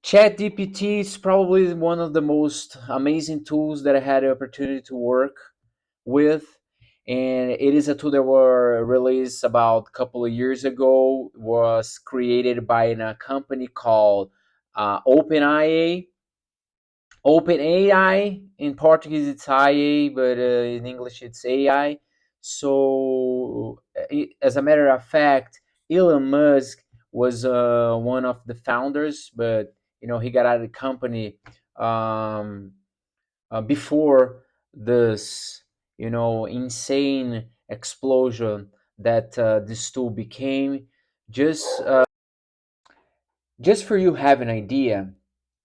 ChatGPT is probably one of the most amazing tools that I had the opportunity to work with, and it is a tool that was released about a couple of years ago. Was created by a company called OpenIA. OpenAI, in Portuguese it's IA, but in English it's AI. So, as a matter of fact, Elon Musk was one of the founders, but he got out of the company um, before this insane explosion that this tool became. Just for you have an idea,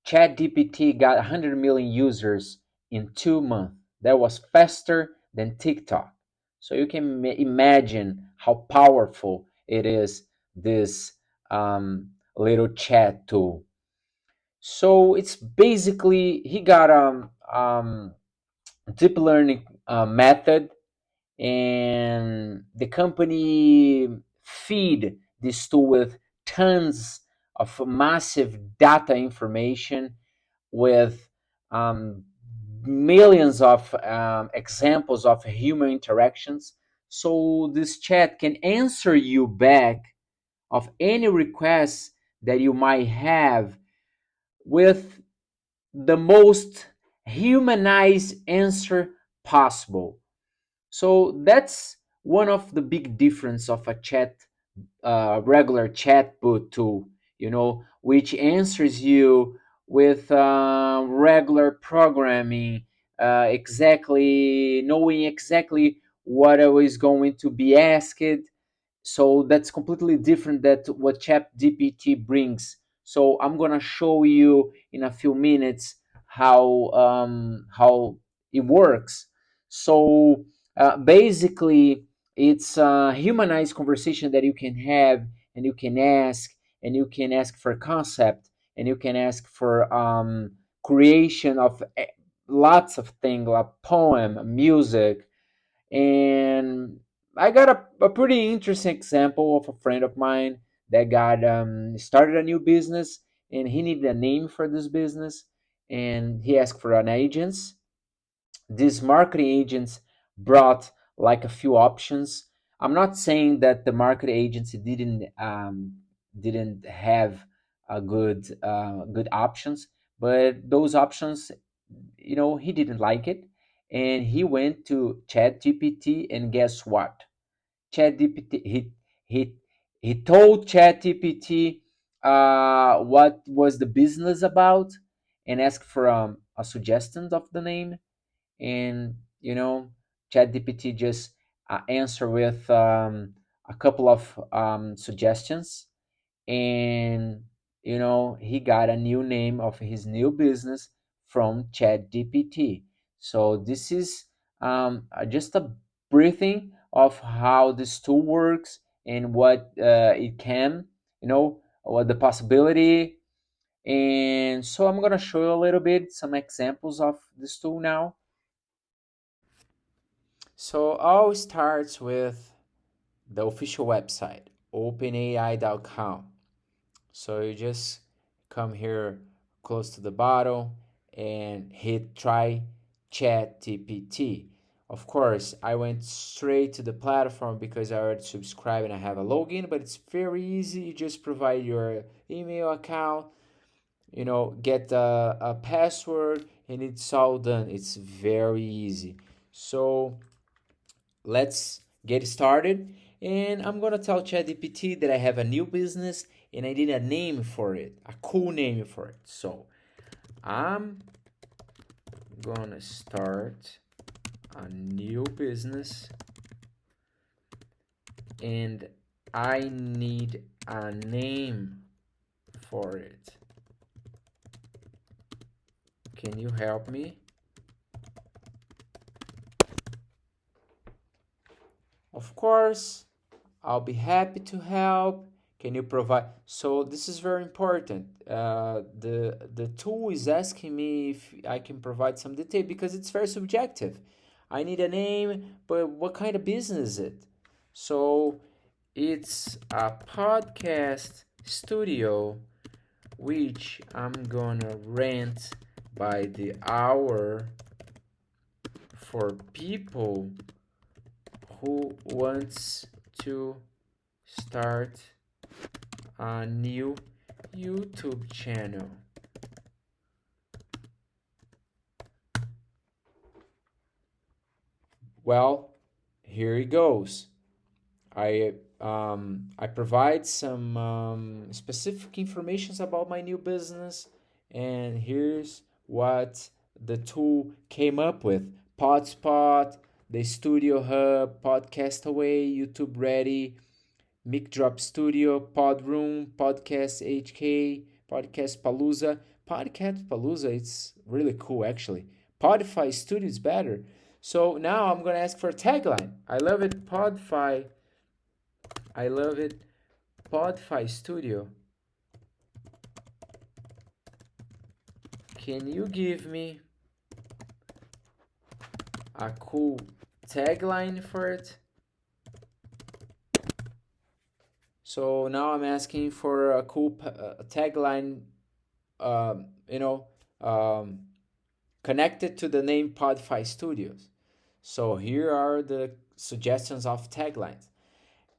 ChatGPT got 100 million users in 2 months. That was faster than TikTok. So you can imagine how powerful it is, this little chat tool. So it's basically, he got deep learning method, and the company feed this tool with tons of massive data information, with um, millions of examples of human interactions. So this chat can answer you back of any requests that you might have with the most humanized answer possible. So that's one of the big difference of a regular chatbot tool, which answers you with regular programming, exactly knowing exactly what I was going to be asked. So that's completely different that what ChatGPT brings. So I'm gonna show you in a few minutes how it works. So basically, it's a humanized conversation that you can have, and you can ask for concept, and you can ask for creation of lots of things like poem, music, and I got a pretty interesting example of a friend of mine that got started a new business, and he needed a name for this business, and he asked for an agents. These marketing agents brought like a few options. I'm not saying that the marketing agency didn't have a good options, but those options, he didn't like it, and he went to ChatGPT, and guess what? ChatGPT he he told ChatGPT what was the business about, and asked for a suggestion of the name, and ChatGPT just answer with a couple of suggestions, and he got a new name of his new business from ChatGPT. So this is just a briefing of how this tool works, and what it can, what the possibility. And so I'm gonna show you a little bit some examples of this tool now. So all starts with the official website, openai.com. So you just come here close to the bottom and hit try chat GPT. Of course, I went straight to the platform because I already subscribed and I have a login, but it's very easy. You just provide your email account, get a password, and it's all done. It's very easy. So let's get started. And I'm gonna tell ChatGPT that I have a new business and I need a name for it, a cool name for it. So I'm gonna start a new business and I need a name for it. Can you help me? Of course, I'll be happy to help. Can you provide? So this is very important. The tool is asking me if I can provide some detail because it's very subjective. I need a name, but what kind of business is it? So it's a podcast studio which I'm gonna rent by the hour for people who wants to start a new YouTube channel. Well, here it goes. I provide some specific informations about my new business, and here's what the tool came up with: Podspot, the Studio Hub, Podcast Away, YouTube Ready, Mic Drop Studio, Podroom, Podcast HK, Podcast Palooza. Podcast Palooza, it's really cool actually. Podify Studio is better. So now I'm gonna ask for a tagline. I love it, Podify. I love it, Podify Studio. Can you give me a cool tagline for it? So now I'm asking for a cool tagline, um, you know, um, connected to the name Podify Studios. So here are the suggestions of taglines.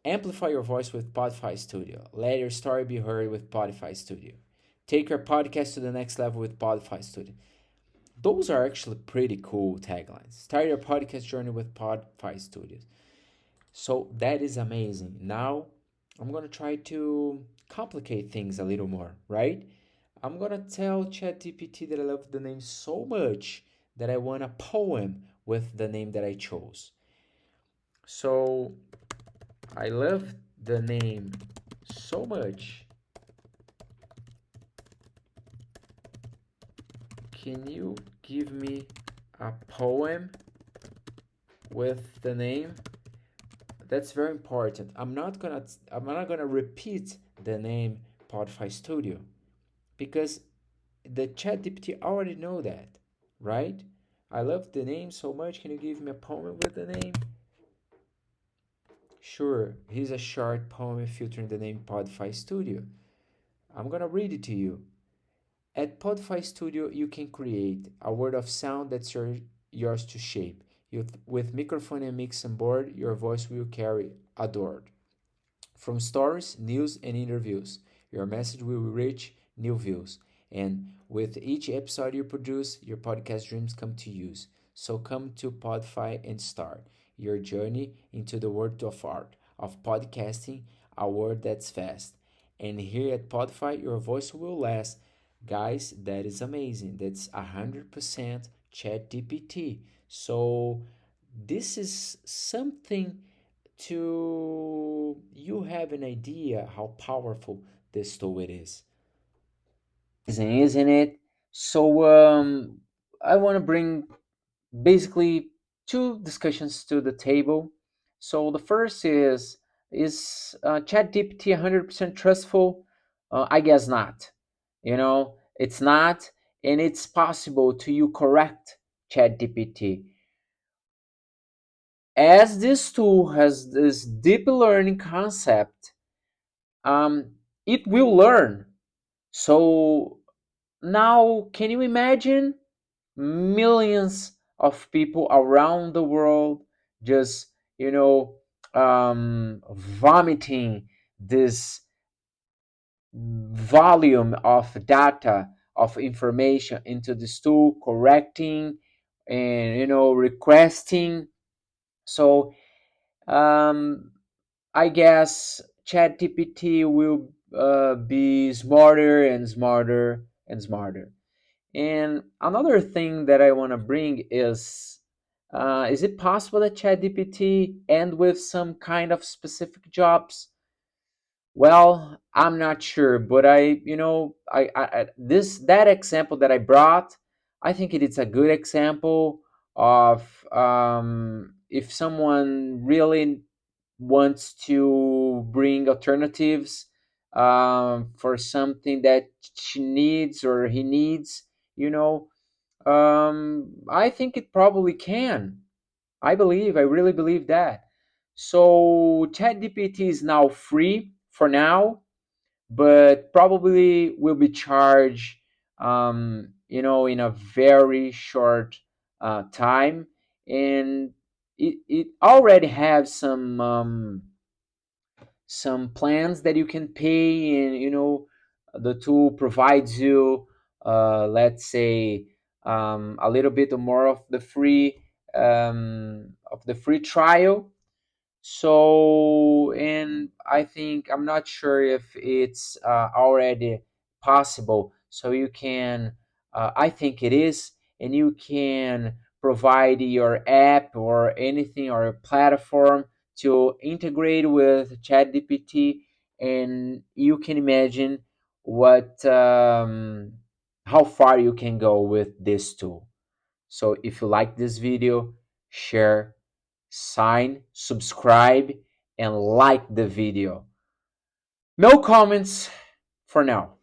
Amplify your voice with Podify Studio. Let your story be heard with Podify Studio. Take your podcast to the next level with Podify Studio. Those are actually pretty cool taglines. Start your podcast journey with Podify Studios. So that is amazing. Now I'm gonna try to complicate things a little more, right? I'm gonna tell ChatGPT that I love the name so much that I want a poem with the name that I chose. So I love the name so much. Can you give me a poem with the name? That's very important. I'm not gonna repeat the name Podify Studio because the ChatGPT already know that, right? I love the name so much. Can you give me a poem with the name? Sure. Here's a short poem featuring the name Podify Studio. I'm gonna read it to you. At Podify Studio, you can create a world of sound that's yours to shape. With microphone and mix on board, your voice will carry adored. From stories, news, and interviews, your message will reach new views. And with each episode you produce, your podcast dreams come to use. So come to Podify and start your journey into the world of art, of podcasting, a world that's fast. And here at Podify, your voice will last. Guys, that is amazing. That's 100% ChatGPT. So this is something to you have an idea how powerful this tool it is. Isn't it? So I want to bring basically two discussions to the table. So the first is ChatGPT 100% trustful? I guess not. It's not, and it's possible to you correct ChatGPT. As this tool has this deep learning concept, it will learn. So now, can you imagine millions of people around the world just, vomiting this volume of data, of information into this tool, correcting and, requesting. So, I guess ChatGPT will be smarter and smarter and smarter. And another thing that I want to bring is it possible that ChatGPT end with some kind of specific jobs? Well, I'm not sure, but this that example that I brought, I think it is a good example of if someone really wants to bring alternatives for something that she needs or he needs, you know, I think it probably can. I really believe that. So ChatGPT is now free for now. but probably will be charged, in a very short time. And it already has some plans that you can pay, and the tool provides you, let's say, a little bit more of the free trial. So, and I think, I'm not sure if it's already possible. So you can, I think it is, and you can provide your app or anything, or a platform to integrate with ChatGPT, and you can imagine what how far you can go with this tool. So if you like this video, share, sign, subscribe, and like the video. No comments for now.